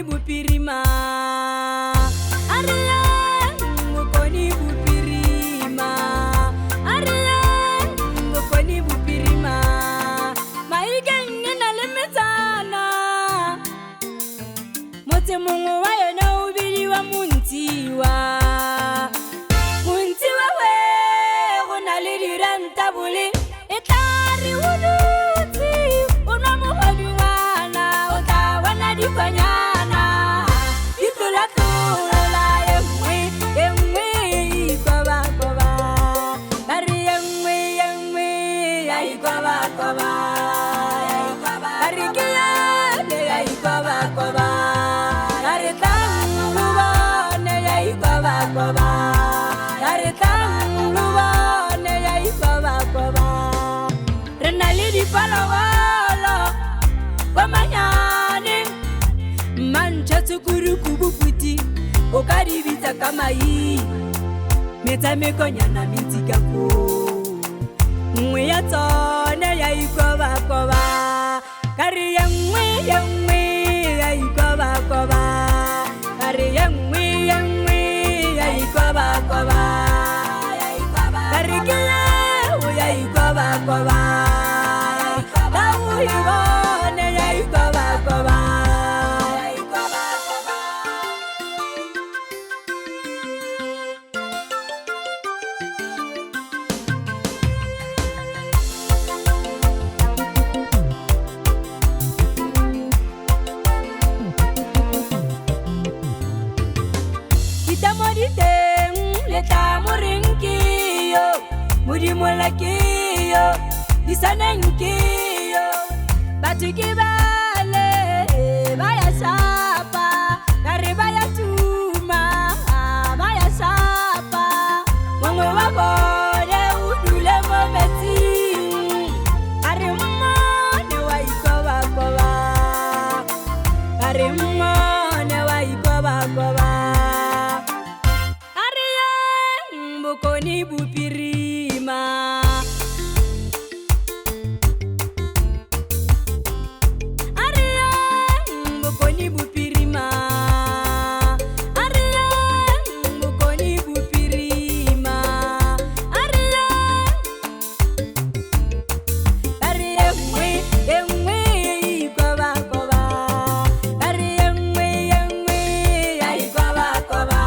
Mukoni bupirima Ariya Mukoni bupirima Ariya Mukoni bupirima Maigenge na lemetana Mote mungu wayo na ubili wa muntiwa Muntiwa we Guna lirira ntabuli Etari uluti Unamuhodi wana Utawana dipanyana Itula tula Yemwe Koba koba Dari yemwe Yai koba koba Dari kiyane Yai koba koba Dari tangulubane Yai koba koba Dari tangulubane Yai koba koba Renali di palawalo Wamanyane Mancha tukuru kubuputi Okari vita kama hii Meta mekonya na mitika ko Mwe ya tone ya ikoba koba Kari yemwe ya ikoba koba Kari yemwe ya ikoba koba Kari kile ya ikoba koba Tawu hibone ya ikoba koba Leta murinkiyo, murimulakiyo, disanenkiyo, batukibale, baya sapa, kari baya tuma, baya sapa, mongwe wabone udule mometi, kari mmone wa ikoba koba, kari mmone wa ikoba koba. Mukoni bupirima Ariya Mukoni bupirima Ariya Mukoni bupirima Ariya Ariya yemwe koba koba Ariya yemwe ai koba koba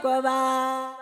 Koba